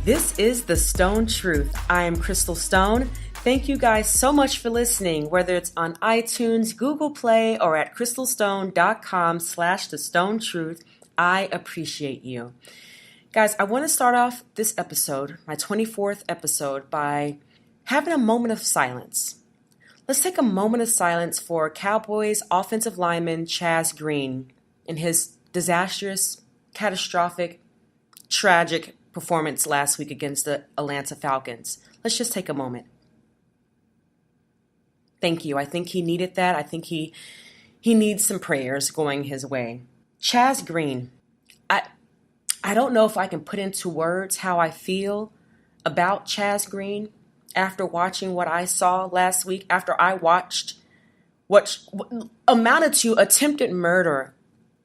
This is The Stone Truth. I am Chrystal Stone. Thank you guys so much for listening, whether it's on iTunes, Google Play, or at crystalstone.com/thestonetruth. I appreciate you. Guys, I want to start off this episode, my 24th episode, by having a moment of silence. Let's take a moment of silence for Cowboys offensive lineman Chaz Green in his disastrous, catastrophic, tragic performance last week against the Atlanta Falcons. Let's just take a moment. Thank you. I think he needed that. I think he needs some prayers going his way. Chaz Green. I don't know if I can put into words how I feel about Chaz Green after watching what I saw last week, after I watched what amounted to attempted murder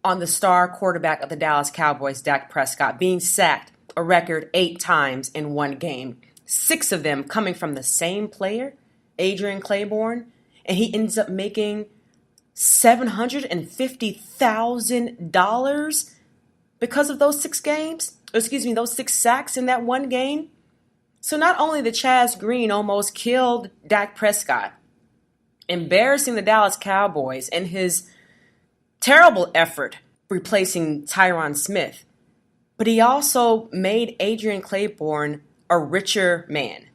on the star quarterback of the Dallas Cowboys, Dak Prescott, being sacked a record 8 times in one game, 6 of them coming from the same player, Adrian Claiborne, and he ends up making $750,000 because of those 6 sacks in that one game. So not only did Chaz Green almost killed Dak Prescott, embarrassing the Dallas Cowboys in his terrible effort replacing Tyron Smith, but he also made Adrian Claiborne a richer man.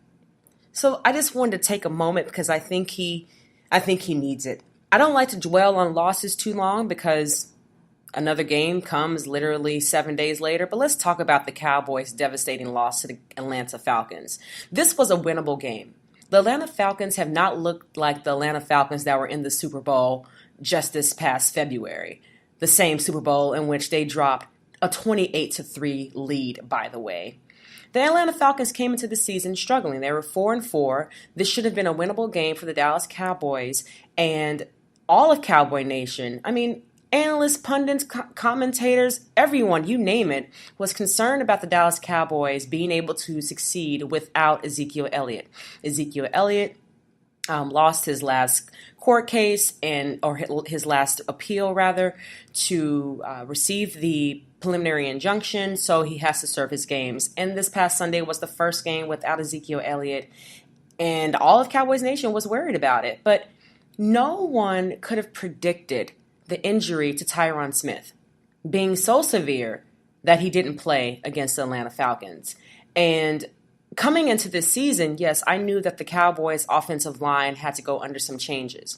So I just wanted to take a moment because I think he needs it. I don't like to dwell on losses too long because another game comes literally 7 days later. But let's talk about the Cowboys' devastating loss to the Atlanta Falcons. This was a winnable game. The Atlanta Falcons have not looked like the Atlanta Falcons that were in the Super Bowl just this past February. The same Super Bowl in which they dropped a 28-3 lead, by the way. The Atlanta Falcons came into the season struggling. They were 4-4. This should have been a winnable game for the Dallas Cowboys, and all of Cowboy Nation, analysts, pundits, commentators, everyone, you name it, was concerned about the Dallas Cowboys being able to succeed without Ezekiel Elliott. Ezekiel Elliott lost his last court case or his last appeal, rather, to receive the preliminary injunction, so he has to serve his games. And this past Sunday was the first game without Ezekiel Elliott, and all of Cowboys Nation was worried about it. But no one could have predicted the injury to Tyron Smith being so severe that he didn't play against the Atlanta Falcons. And coming into this season, yes, I knew that the Cowboys' offensive line had to go under some changes.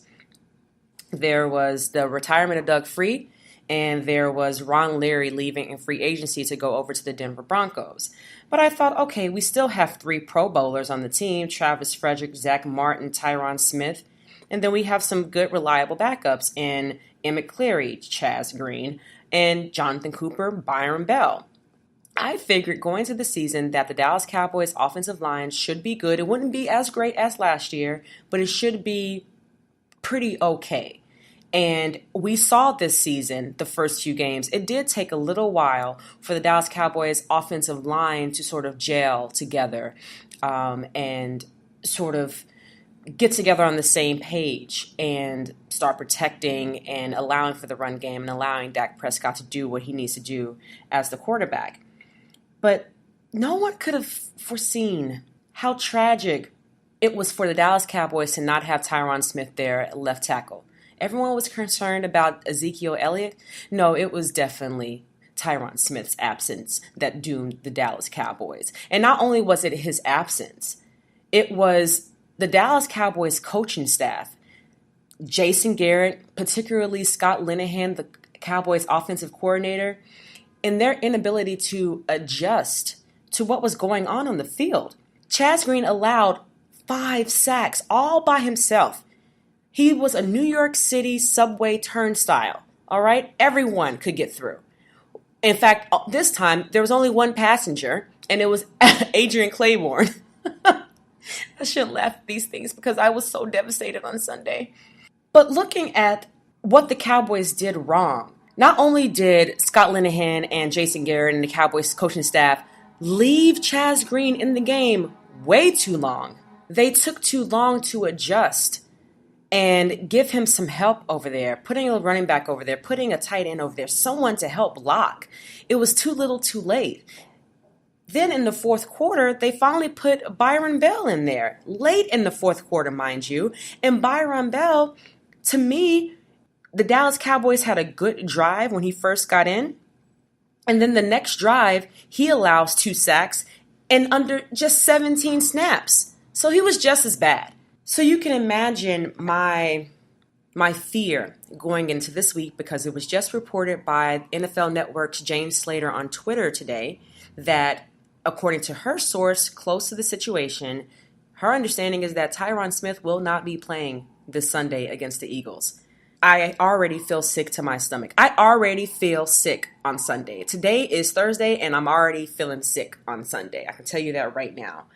There was the retirement of Doug Free, and there was Ron Leary leaving in free agency to go over to the Denver Broncos. But I thought, okay, we still have 3 Pro Bowlers on the team: Travis Frederick, Zach Martin, Tyron Smith. And then we have some good, reliable backups in Emmett Cleary, Chaz Green, and Jonathan Cooper, Byron Bell. I figured going into the season that the Dallas Cowboys offensive line should be good. It wouldn't be as great as last year, but it should be pretty okay. And we saw this season, the first few games, it did take a little while for the Dallas Cowboys offensive line to sort of gel together and sort of get together on the same page and start protecting and allowing for the run game and allowing Dak Prescott to do what he needs to do as the quarterback. But no one could have foreseen how tragic it was for the Dallas Cowboys to not have Tyron Smith there at left tackle. Everyone was concerned about Ezekiel Elliott. No, it was definitely Tyron Smith's absence that doomed the Dallas Cowboys. And not only was it his absence, it was the Dallas Cowboys coaching staff, Jason Garrett, particularly Scott Linehan, the Cowboys offensive coordinator, and their inability to adjust to what was going on the field. Chaz Green allowed 5 sacks all by himself. He was a New York City subway turnstile, all right? Everyone could get through. In fact, this time, there was only one passenger, and it was Adrian Claiborne. I shouldn't laugh at these things because I was so devastated on Sunday. But looking at what the Cowboys did wrong, not only did Scott Linehan and Jason Garrett and the Cowboys coaching staff leave Chaz Green in the game way too long, they took too long to adjust and give him some help over there, putting a running back over there, putting a tight end over there, someone to help block. It was too little too late. Then in the fourth quarter, they finally put Byron Bell in there. Late in the fourth quarter, mind you. And Byron Bell, to me, the Dallas Cowboys had a good drive when he first got in. And then the next drive, he allows 2 sacks and under just 17 snaps. So he was just as bad. So you can imagine my fear going into this week, because it was just reported by NFL Network's James Slater on Twitter today that, according to her source close to the situation, her understanding is that Tyron Smith will not be playing this Sunday against the Eagles. I already feel sick to my stomach. I already feel sick on Sunday. Today is Thursday, and I'm already feeling sick on Sunday. I can tell you that right now.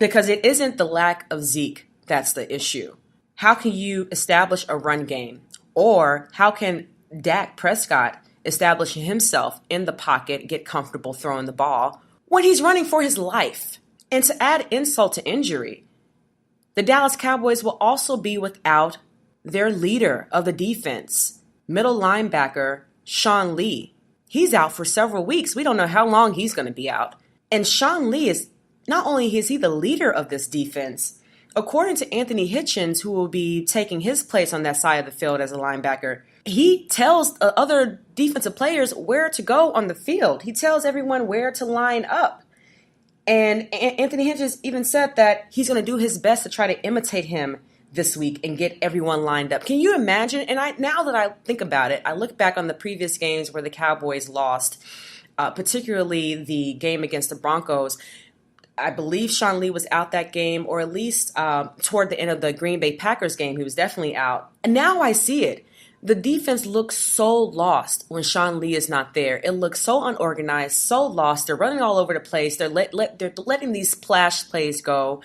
Because it isn't the lack of Zeke that's the issue. How can you establish a run game? Or how can Dak Prescott establish himself in the pocket, get comfortable throwing the ball when he's running for his life? And to add insult to injury, the Dallas Cowboys will also be without their leader of the defense, middle linebacker Shawn Lee. He's out for several weeks. We don't know how long he's going to be out. And Shawn Lee is not only is he the leader of this defense, according to Anthony Hitchens, who will be taking his place on that side of the field as a linebacker, he tells other defensive players where to go on the field. He tells everyone where to line up. And Anthony Hitchens even said that he's going to do his best to try to imitate him this week and get everyone lined up. Can you imagine? And now that I think about it, I look back on the previous games where the Cowboys lost, particularly the game against the Broncos. I believe Shawn Lee was out that game, or at least toward the end of the Green Bay Packers game, he was definitely out. And now I see it. The defense looks so lost when Shawn Lee is not there. It looks so unorganized, so lost. They're running all over the place. They're letting these splash plays go.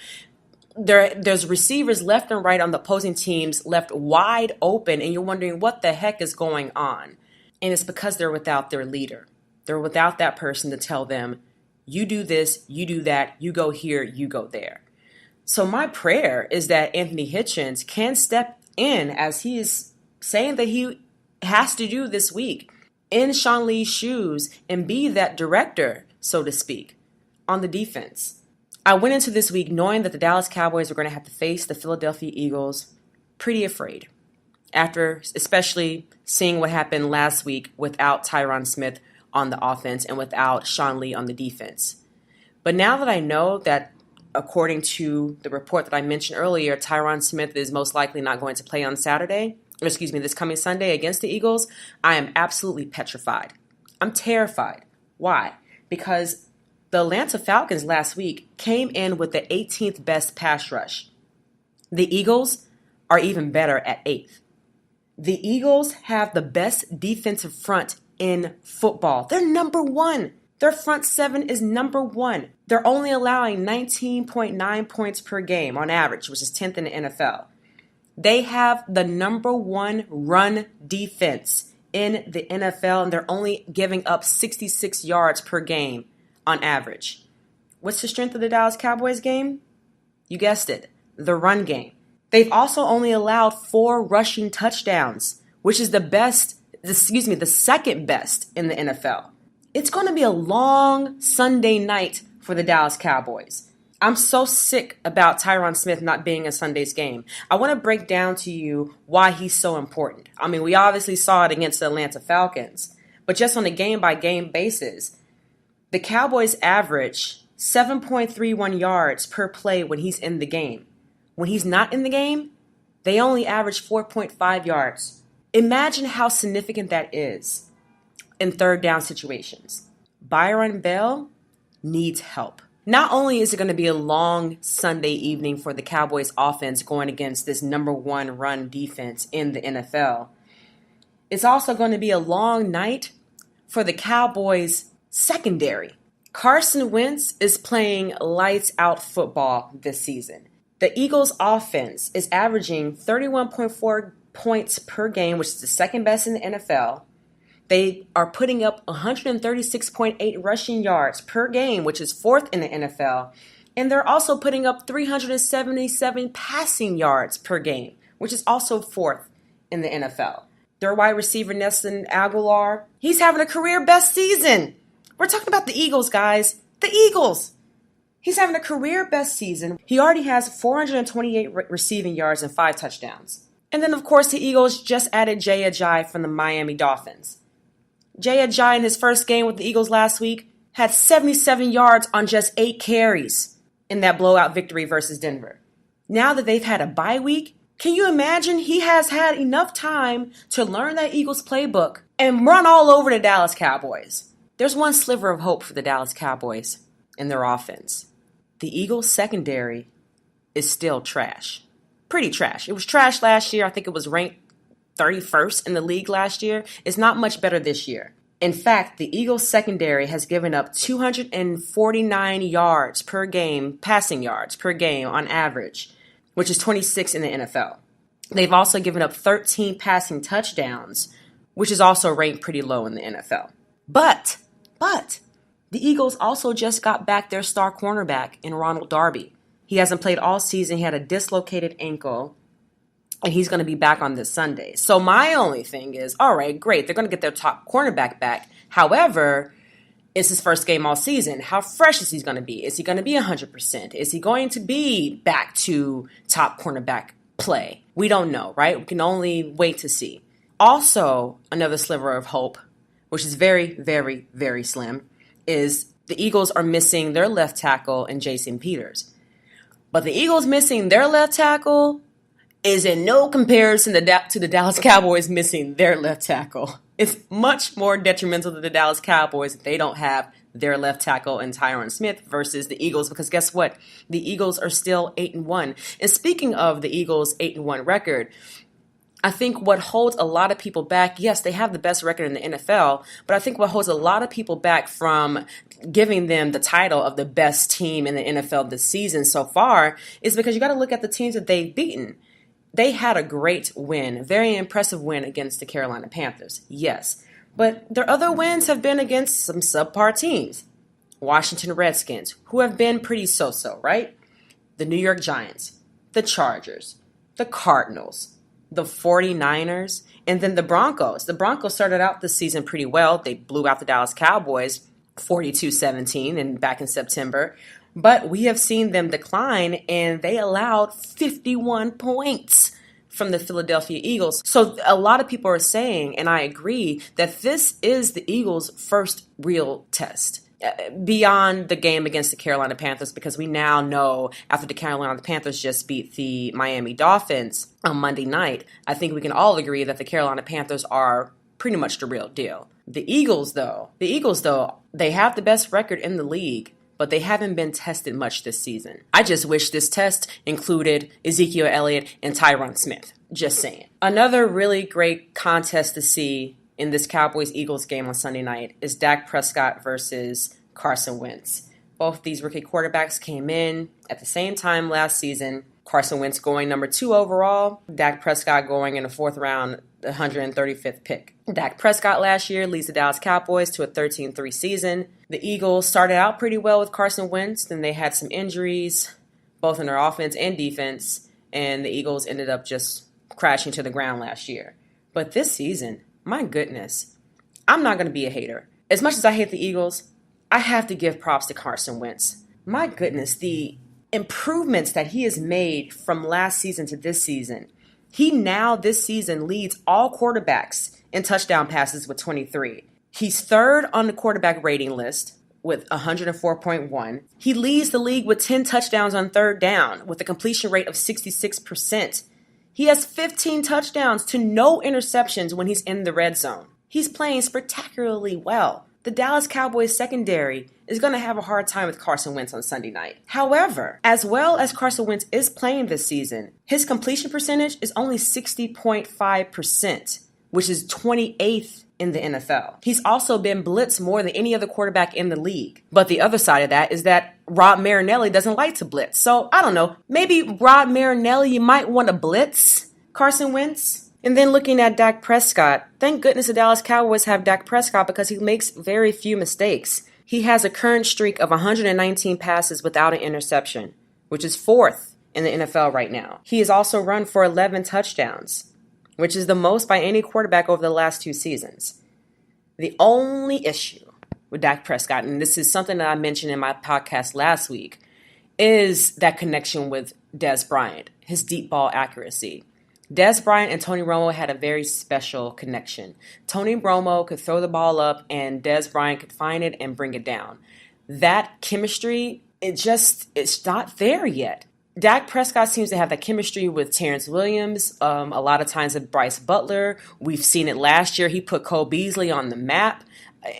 There's receivers left and right on the opposing teams left wide open, and you're wondering what the heck is going on. And it's because they're without their leader. They're without that person to tell them, you do this, you do that, you go here, you go there. So my prayer is that Anthony Hitchens can step in, as he is saying that he has to do this week, in Shawn Lee's shoes and be that director, so to speak, on the defense. I went into this week knowing that the Dallas Cowboys were going to have to face the Philadelphia Eagles pretty afraid, after especially seeing what happened last week without Tyron Smith on the offense and without Shawn Lee on the defense. But now that I know that, according to the report that I mentioned earlier, Tyron Smith is most likely not going to play on this coming Sunday against the Eagles, I am absolutely petrified. I'm terrified. Why? Because the Atlanta Falcons last week came in with the 18th best pass rush. The Eagles are even better at 8th. The Eagles have the best defensive front in football. They're number 1. Their front 7 is number 1. They're only allowing 19.9 points per game on average, which is 10th in the NFL. They have the number 1 run defense in the NFL, and they're only giving up 66 yards per game on average. What's the strength of the Dallas Cowboys game? You guessed it, the run game. They've also only allowed 4 rushing touchdowns, which is the second best in the NFL. It's going to be a long Sunday night for the Dallas Cowboys. I'm so sick about Tyron Smith not being in Sunday's game. I want to break down to you why he's so important. I mean, we obviously saw it against the Atlanta Falcons, but just on a game-by-game basis, the Cowboys average 7.31 yards per play when he's in the game. When he's not in the game, they only average 4.5 yards. Imagine how significant that is in third down situations. Byron Bell needs help. Not only is it going to be a long Sunday evening for the Cowboys offense going against this number 1 run defense in the NFL, it's also going to be a long night for the Cowboys secondary. Carson Wentz is playing lights out football this season. The Eagles offense is averaging 31.4 points per game, which is the second best in the NFL. They are putting up 136.8 rushing yards per game, which is 4th in the NFL. And they're also putting up 377 passing yards per game, which is also 4th in the NFL. Their wide receiver, Nelson Aguilar, he's having a career best season. We're talking about the Eagles, guys. The Eagles. He's having a career best season. He already has 428 receiving yards and 5 touchdowns. And then, of course, the Eagles just added Jay Ajayi from the Miami Dolphins. Jay Ajayi in his first game with the Eagles last week had 77 yards on just 8 carries in that blowout victory versus Denver. Now that they've had a bye week, can you imagine he has had enough time to learn that Eagles playbook and run all over the Dallas Cowboys? There's one sliver of hope for the Dallas Cowboys in their offense. The Eagles secondary is still trash. Pretty trash. It was trash last year. I think it was ranked 31st in the league last year. It's not much better this year. In fact, the Eagles secondary has given up 249 yards per game, passing yards per game on average, which is 26 in the NFL. They've also given up 13 passing touchdowns, which is also ranked pretty low in the NFL. But, the Eagles also just got back their star cornerback in Ronald Darby. He hasn't played all season. He had a dislocated ankle, and he's going to be back on this Sunday. So my only thing is, all right, great. They're going to get their top cornerback back. However, it's his first game all season. How fresh is he going to be? Is he going to be 100%? Is he going to be back to top cornerback play? We don't know, right? We can only wait to see. Also, another sliver of hope, which is very, very, very slim, is the Eagles are missing their left tackle and Jason Peters. But the Eagles missing their left tackle is in no comparison to the Dallas Cowboys missing their left tackle. It's much more detrimental to the Dallas Cowboys if they don't have their left tackle in Tyron Smith versus the Eagles, because guess what? The Eagles are still 8-1. And speaking of the Eagles' 8-1 record, I think what holds a lot of people back, yes, they have the best record in the NFL, but I think what holds a lot of people back from giving them the title of the best team in the NFL this season so far is because you got to look at the teams that they've beaten. They had a great win, very impressive win against the Carolina Panthers, yes. But their other wins have been against some subpar teams. Washington Redskins, who have been pretty so-so, right? The New York Giants, the Chargers, the Cardinals, the 49ers, and then the Broncos. The Broncos started out this season pretty well. They blew out the Dallas Cowboys 42-17 and back in September. But we have seen them decline, and they allowed 51 points from the Philadelphia Eagles. So a lot of people are saying, and I agree, that this is the Eagles' first real test beyond the game against the Carolina Panthers, because we now know after the Carolina Panthers just beat the Miami Dolphins on Monday night, I think we can all agree that the Carolina Panthers are pretty much the real deal. The Eagles, though, they have the best record in the league, but they haven't been tested much this season. I just wish this test included Ezekiel Elliott and Tyron Smith. Just saying. Another really great contest to see in this Cowboys-Eagles game on Sunday night is Dak Prescott versus Carson Wentz. Both these rookie quarterbacks came in at the same time last season. Carson Wentz going number 2 overall. Dak Prescott going in the 4th round, the 135th pick. Dak Prescott last year leads the Dallas Cowboys to a 13-3 season. The Eagles started out pretty well with Carson Wentz. Then they had some injuries, both in their offense and defense. And the Eagles ended up just crashing to the ground last year. But this season, my goodness, I'm not going to be a hater. As much as I hate the Eagles, I have to give props to Carson Wentz. My goodness, the improvements that he has made from last season to this season. He now, this season, leads all quarterbacks in touchdown passes with 23. He's 3rd on the quarterback rating list with 104.1. He leads the league with 10 touchdowns on 3rd down with a completion rate of 66%. He has 15 touchdowns to no interceptions when he's in the red zone. He's playing spectacularly well. The Dallas Cowboys secondary is going to have a hard time with Carson Wentz on Sunday night. However, as well as Carson Wentz is playing this season, his completion percentage is only 60.5%, which is 28th in the NFL. He's also been blitzed more than any other quarterback in the league. But the other side of that is that Rod Marinelli doesn't like to blitz. So, I don't know, maybe Rod Marinelli, you might want to blitz Carson Wentz. And then looking at Dak Prescott, thank goodness the Dallas Cowboys have Dak Prescott because he makes very few mistakes. He has a current streak of 119 passes without an interception, which is 4th in the NFL right now. He has also run for 11 touchdowns, which is the most by any quarterback over the last 2 seasons. The only issue with Dak Prescott, and this is something that I mentioned in my podcast last week, is that connection with Dez Bryant, his deep ball accuracy. Dez Bryant and Tony Romo had a very special connection. Tony Romo could throw the ball up and Dez Bryant could find it and bring it down. That chemistry, it's not there yet. Dak Prescott seems to have that chemistry with Terrence Williams, a lot of times with Bryce Butler. We've seen it last year. He put Cole Beasley on the map,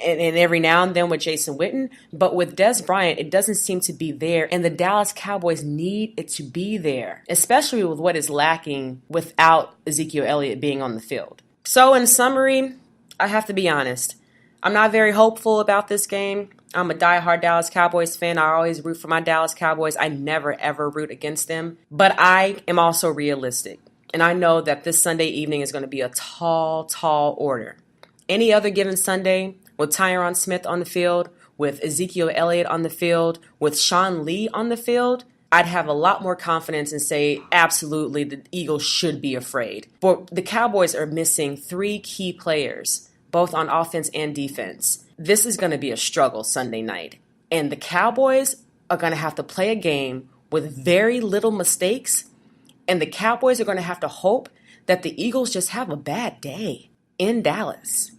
and every now and then with Jason Witten. But with Dez Bryant, it doesn't seem to be there, and the Dallas Cowboys need it to be there, especially with what is lacking without Ezekiel Elliott being on the field. So in summary, I have to be honest. I'm not very hopeful about this game. I'm a diehard Dallas Cowboys fan. I always root for my Dallas Cowboys. I never, ever root against them. But I am also realistic. And I know that this Sunday evening is going to be a tall, tall order. Any other given Sunday, with Tyron Smith on the field, with Ezekiel Elliott on the field, with Shawn Lee on the field, I'd have a lot more confidence and say, absolutely, the Eagles should be afraid. But the Cowboys are missing 3 key players, both on offense and defense. This is going to be a struggle Sunday night. And the Cowboys are going to have to play a game with very little mistakes. And the Cowboys are going to have to hope that the Eagles just have a bad day in Dallas.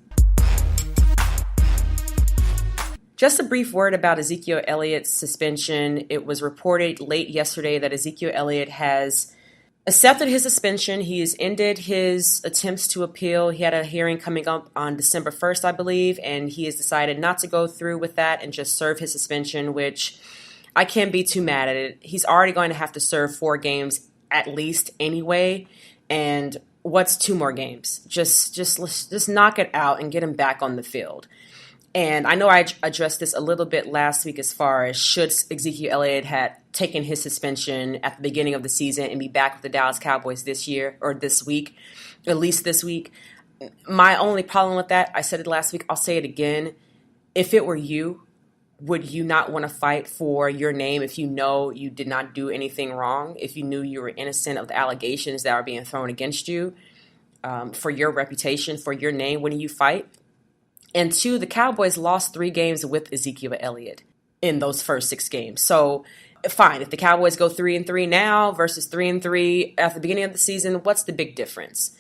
Just a brief word about Ezekiel Elliott's suspension. It was reported late yesterday that Ezekiel Elliott has accepted his suspension. He has ended his attempts to appeal. He had a hearing coming up on December 1st, I believe, and he has decided not to go through with that and just serve his suspension, which I can't be too mad at it. He's already going to have to serve 4 games at least anyway, and what's 2 more games? Just knock it out and get him back on the field. And I know I addressed this a little bit last week as far as should Ezekiel Elliott had taken his suspension at the beginning of the season and be back with the Dallas Cowboys this year or this week, at least this week. My only problem with that, I said it last week, I'll say it again. If it were you, would you not want to fight for your name if you know you did not do anything wrong, if you knew you were innocent of the allegations that are being thrown against you, for your reputation, for your name? Wouldn't you fight? And 2, the Cowboys lost 3 games with Ezekiel Elliott in those first 6 games. So, fine, if the Cowboys go 3-3 now versus 3-3 at the beginning of the season, what's the big difference?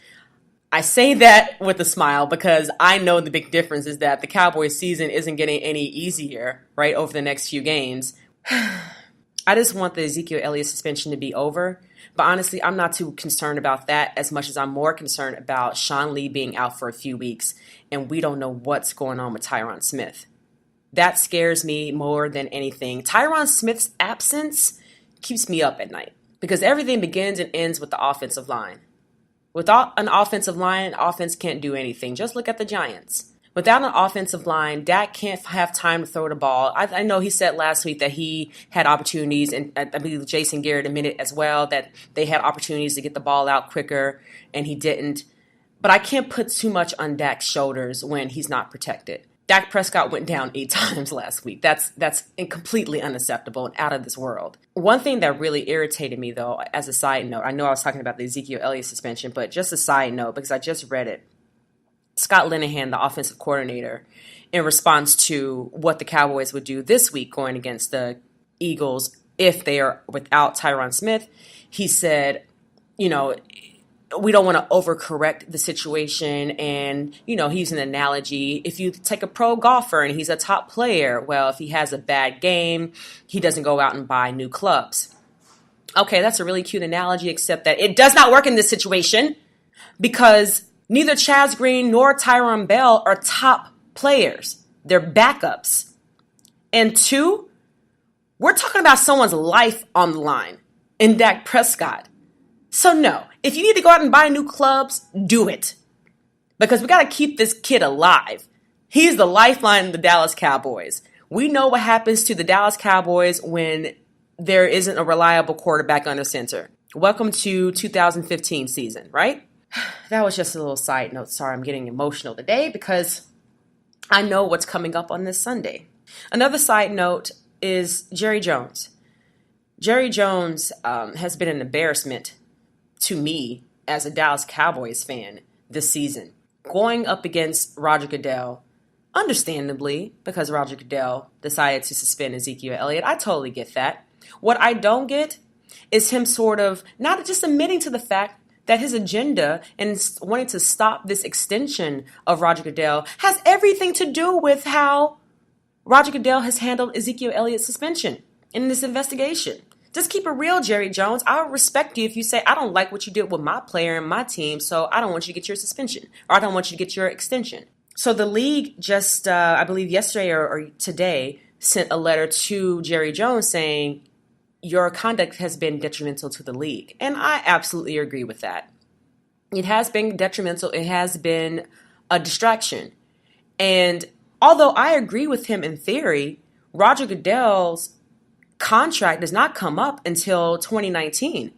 I say that with a smile because I know the big difference is that the Cowboys season isn't getting any easier, right, over the next few games. I just want the Ezekiel Elliott suspension to be over. But honestly, I'm not too concerned about that as much as I'm more concerned about Shawn Lee being out for a few weeks and we don't know what's going on with Tyron Smith. That scares me more than anything. Tyron Smith's absence keeps me up at night because everything begins and ends with the offensive line. Without an offensive line, offense can't do anything. Just look at the Giants. Without an offensive line, Dak can't have time to throw the ball. I know he said last week that he had opportunities, and I believe Jason Garrett admitted as well that they had opportunities to get the ball out quicker, and he didn't. But I can't put too much on Dak's shoulders when he's not protected. Dak Prescott went down 8 times last week. That's completely unacceptable and out of this world. One thing that really irritated me, though, as a side note, I know I was talking about the Ezekiel Elliott suspension, but just a side note because I just read it. Scott Linehan, the offensive coordinator, in response to what the Cowboys would do this week going against the Eagles if they are without Tyron Smith, he said, we don't want to overcorrect the situation. And, he used an analogy. If you take a pro golfer and he's a top player, well, if he has a bad game, he doesn't go out and buy new clubs. Okay, that's a really cute analogy, except that it does not work in this situation because neither Chaz Green nor Tyrone Bell are top players. They're backups. And 2, we're talking about someone's life on the line in Dak Prescott. So no, if you need to go out and buy new clubs, do it. Because we got to keep this kid alive. He's the lifeline of the Dallas Cowboys. We know what happens to the Dallas Cowboys when there isn't a reliable quarterback under center. Welcome to 2015 season, right? That was just a little side note. Sorry, I'm getting emotional today because I know what's coming up on this Sunday. Another side note is Jerry Jones. Jerry Jones has been an embarrassment to me as a Dallas Cowboys fan this season. Going up against Roger Goodell, Understandably, because Roger Goodell decided to suspend Ezekiel Elliott. I totally get that. What I don't get is him sort of not just admitting to the fact that his agenda and wanting to stop this extension of Roger Goodell has everything to do with how Roger Goodell has handled Ezekiel Elliott's suspension in this investigation. Just keep it real, Jerry Jones. I'll respect you if you say, I don't like what you did with my player and my team, so I don't want you to get your suspension, or I don't want you to get your extension. So the league just, I believe yesterday or today, sent a letter to Jerry Jones saying, your conduct has been detrimental to the league. And I absolutely agree with that. It has been detrimental. It has been a distraction. And although I agree with him in theory, Roger Goodell's contract does not come up until 2019.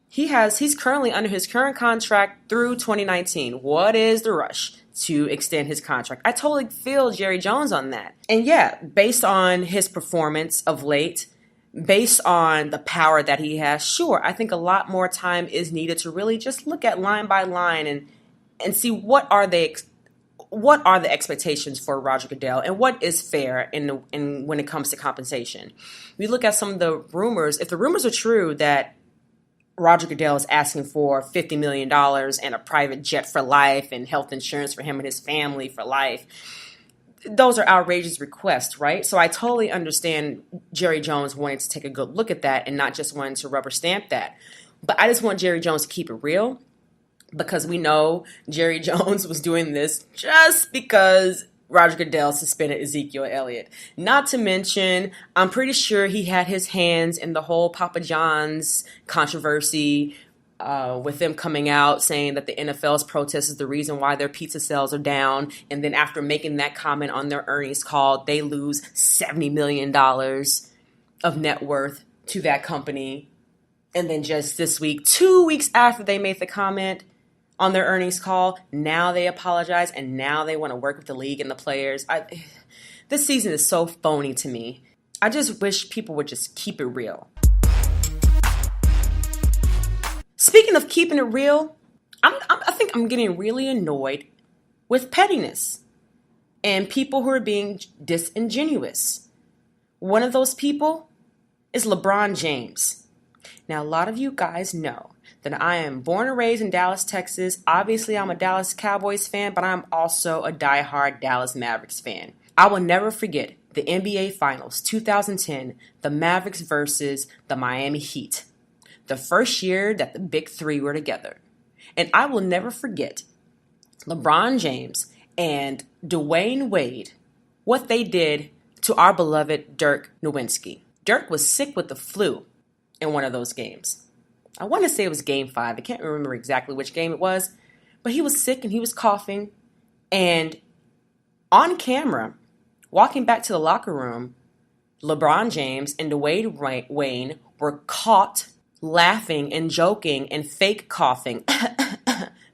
He's currently under his current contract through 2019. What is the rush to extend his contract? I totally feel Jerry Jones on that. And yeah, based on his performance of late, based on the power that he has, sure, I think a lot more time is needed to really just look at line by line and see what are the expectations for Roger Goodell and what is fair in when it comes to compensation. We look at some of the rumors. If the rumors are true that Roger Goodell is asking for $50 million and a private jet for life and health insurance for him and his family for life, those are outrageous requests, right? So I totally understand Jerry Jones wanting to take a good look at that and not just wanting to rubber stamp that. But I just want Jerry Jones to keep it real, because we know Jerry Jones was doing this just because Roger Goodell suspended Ezekiel Elliott. Not to mention, I'm pretty sure he had his hands in the whole Papa John's controversy with them coming out saying that the NFL's protest is the reason why their pizza sales are down. And then after making that comment on their earnings call, they lose $70 million of net worth to that company. And then just this week, 2 weeks after they made the comment on their earnings call, now they apologize and now they want to work with the league and the players. This season is so phony to me. I just wish people would just keep it real. Speaking of keeping it real, I think I'm getting really annoyed with pettiness and people who are being disingenuous. One of those people is LeBron James. Now, a lot of you guys know that I am born and raised in Dallas, Texas. Obviously, I'm a Dallas Cowboys fan, but I'm also a diehard Dallas Mavericks fan. I will never forget the NBA Finals 2010, the Mavericks versus the Miami Heat. The first year that the Big Three were together. And I will never forget LeBron James and Dwayne Wade, what they did to our beloved Dirk Nowitzki. Dirk was sick with the flu in one of those games. I want to say it was game 5. I can't remember exactly which game it was, but he was sick and he was coughing. And on camera, walking back to the locker room, LeBron James and Dwayne Wade were caught laughing and joking and fake coughing,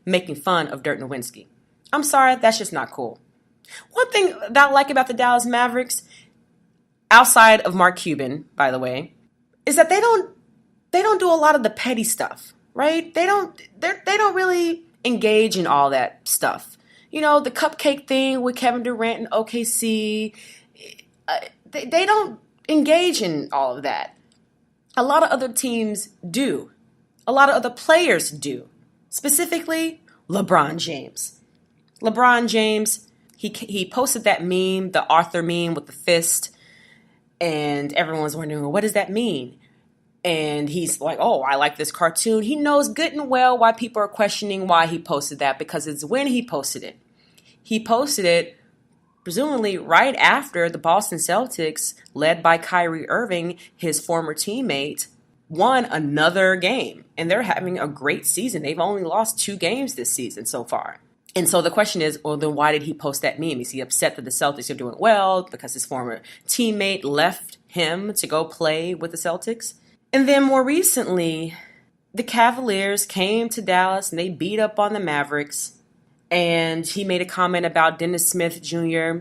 making fun of Dirk Nowitzki. I'm sorry, that's just not cool. One thing that I like about the Dallas Mavericks, outside of Mark Cuban, by the way, is that they don't do a lot of the petty stuff, right? They don't really engage in all that stuff. You know, the cupcake thing with Kevin Durant and OKC, they don't engage in all of that. A lot of other teams do. A lot of other players do. Specifically, LeBron James. LeBron James, he posted that meme, the Arthur meme with the fist, and everyone's wondering, well, what does that mean? And he's like, oh, I like this cartoon. He knows good and well why people are questioning why he posted that, because it's when he posted it. He posted it presumably right after the Boston Celtics, led by Kyrie Irving, his former teammate, won another game. And they're having a great season. They've only lost 2 games this season so far. And so the question is, well, then why did he post that meme? Is he upset that the Celtics are doing well because his former teammate left him to go play with the Celtics? And then more recently, the Cavaliers came to Dallas and they beat up on the Mavericks. And he made a comment about Dennis Smith Jr.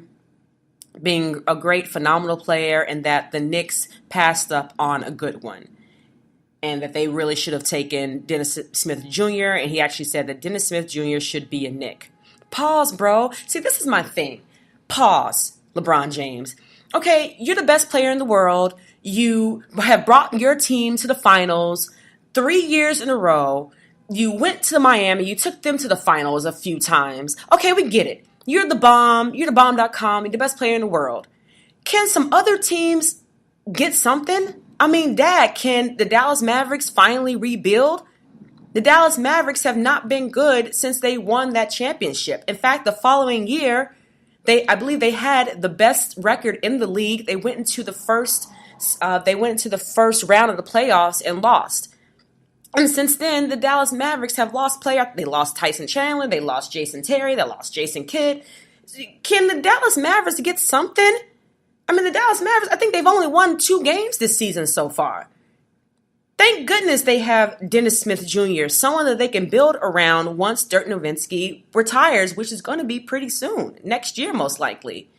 being a great, phenomenal player, and that the Knicks passed up on a good one. And that they really should have taken Dennis Smith Jr. And he actually said that Dennis Smith Jr. should be a Knick. Pause, bro. See, this is my thing. Pause, LeBron James. Okay, you're the best player in the world. You have brought your team to the finals 3 years in a row. You went to Miami. You took them to the finals a few times. Okay, we get it. You're the bomb. You're the bomb.com. You're the best player in the world. Can some other teams get something? I mean, Dad, can the Dallas Mavericks finally rebuild? The Dallas Mavericks have not been good since they won that championship. In fact, the following year, I believe they had the best record in the league. They went into the first round of the playoffs and lost. And since then, the Dallas Mavericks have lost players. They lost Tyson Chandler. They lost Jason Terry. They lost Jason Kidd. Can the Dallas Mavericks get something? I mean, the Dallas Mavericks, I think they've only won 2 games this season so far. Thank goodness they have Dennis Smith Jr., someone that they can build around once Dirk Nowitzki retires, which is going to be pretty soon, next year most likely.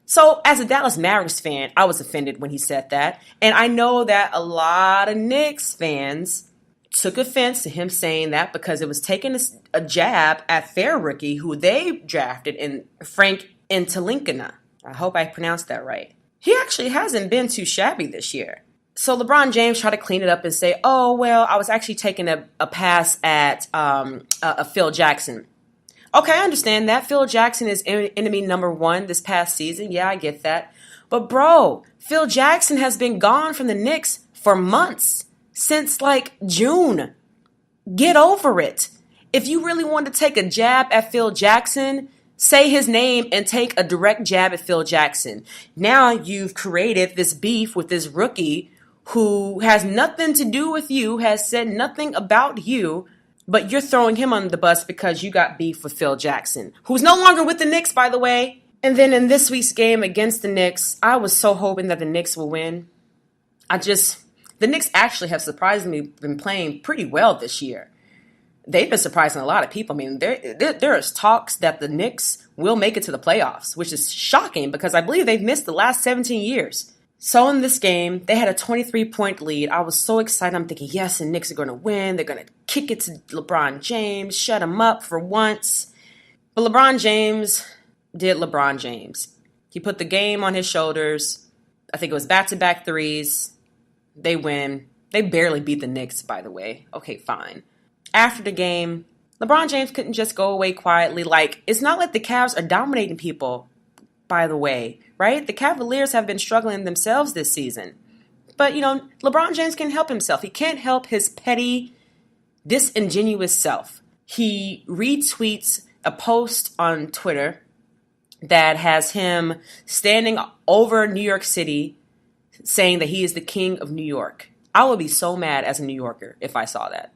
So as a Dallas Mavericks fan, I was offended when he said that. And I know that a lot of Knicks fans took offense to him saying that because it was taking a jab at their rookie who they drafted in Frank Ntalinkana. I hope I pronounced that right. He actually hasn't been too shabby this year. So LeBron James tried to clean it up and say, oh, well, I was actually taking a pass at Phil Jackson. Okay, I understand that. Phil Jackson is enemy number 1 this past season. Yeah, I get that. But bro, Phil Jackson has been gone from the Knicks for months, since like June. Get over it. If you really want to take a jab at Phil Jackson, say his name and take a direct jab at Phil Jackson. Now you've created this beef with this rookie who has nothing to do with you, has said nothing about you, but you're throwing him under the bus because you got beef with Phil Jackson, who's no longer with the Knicks, by the way. And then in this week's game against the Knicks, I was so hoping that the Knicks will win. The Knicks actually have surprisingly been playing pretty well this year. They've been surprising a lot of people. I mean, there is talks that the Knicks will make it to the playoffs, which is shocking because I believe they've missed the last 17 years. So in this game, they had a 23-point lead. I was so excited. I'm thinking, yes, the Knicks are going to win. They're going to kick it to LeBron James, shut him up for once. But LeBron James did LeBron James. He put the game on his shoulders. I think it was back-to-back threes. They win. They barely beat the Knicks, by the way. Okay, fine. After the game, LeBron James couldn't just go away quietly. Like, it's not like the Cavs are dominating people, by the way, right? The Cavaliers have been struggling themselves this season. But, LeBron James can help himself. He can't help his petty, disingenuous self. He retweets a post on Twitter that has him standing over New York City saying that he is the king of New York. I would be so mad as a New Yorker if I saw that.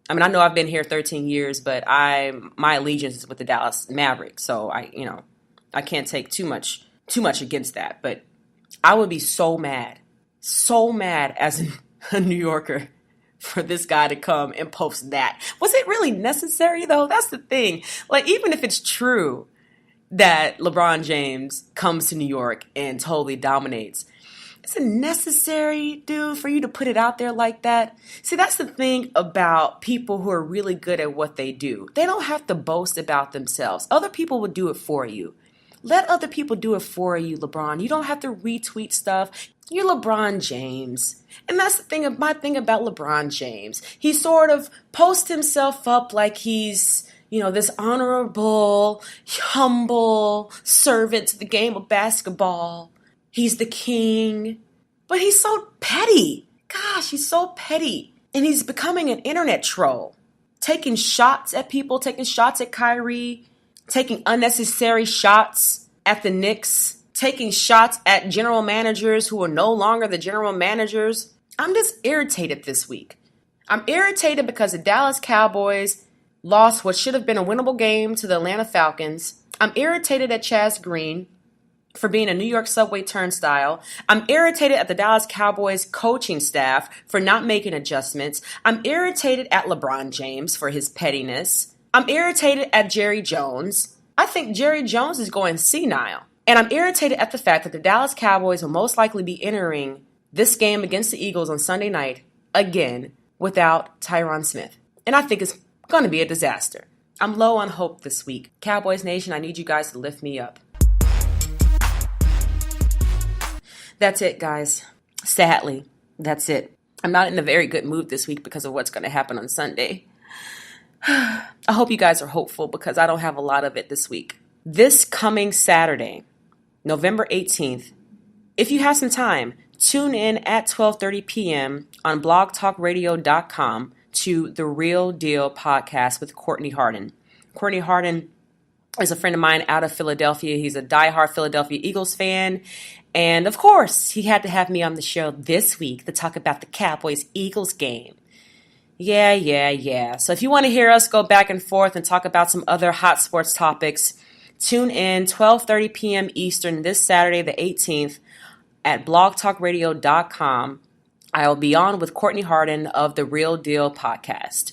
I mean, I know I've been here 13 years, but my allegiance is with the Dallas Mavericks, so I can't take too much against that. But I would be so mad as a New Yorker for this guy to come and post that. Was it really necessary, though? That's the thing. Like, even if it's true that LeBron James comes to New York and totally dominates, is it necessary, dude, for you to put it out there like that? See, that's the thing about people who are really good at what they do. They don't have to boast about themselves. Other people will do it for you. Let other people do it for you, LeBron. You don't have to retweet stuff. You're LeBron James. And that's the thing, my thing about LeBron James. He sort of posts himself up like he's, this honorable, humble servant to the game of basketball. He's the king. But he's so petty. Gosh, he's so petty. And he's becoming an internet troll. Taking shots at people, taking shots at Kyrie, taking unnecessary shots at the Knicks, taking shots at general managers who are no longer the general managers. I'm just irritated this week. I'm irritated because the Dallas Cowboys lost what should have been a winnable game to the Atlanta Falcons. I'm irritated at Chaz Green for being a New York subway turnstile. I'm irritated at the Dallas Cowboys coaching staff for not making adjustments. I'm irritated at LeBron James for his pettiness. I'm irritated at Jerry Jones. I think Jerry Jones is going senile. And I'm irritated at the fact that the Dallas Cowboys will most likely be entering this game against the Eagles on Sunday night again without Tyron Smith. And I think it's going to be a disaster. I'm low on hope this week. Cowboys Nation, I need you guys to lift me up. That's it, guys. Sadly, that's it. I'm not in a very good mood this week because of what's going to happen on Sunday. I hope you guys are hopeful because I don't have a lot of it this week. This coming Saturday, November 18th, if you have some time, tune in at 12:30 p.m. on blogtalkradio.com to The Real Deal podcast with Courtney Harden. Courtney Harden is a friend of mine out of Philadelphia. He's a diehard Philadelphia Eagles fan. And of course, he had to have me on the show this week to talk about the Cowboys-Eagles game. Yeah. So if you want to hear us go back and forth and talk about some other hot sports topics, tune in 12:30 p.m. Eastern this Saturday, the 18th, at blogtalkradio.com. I will be on with Courtney Harden of The Real Deal podcast.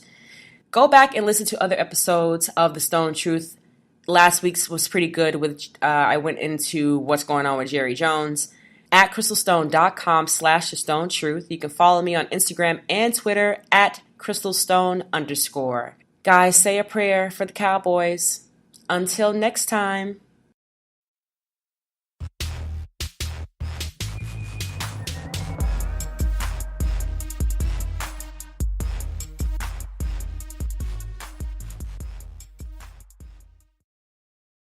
Go back and listen to other episodes of The Stone Truth. Last week's was pretty good. I went into what's going on with Jerry Jones. At crystalstone.com/thestonetruth. You can follow me on Instagram and Twitter at crystalstone_. Guys, say a prayer for the Cowboys. Until next time.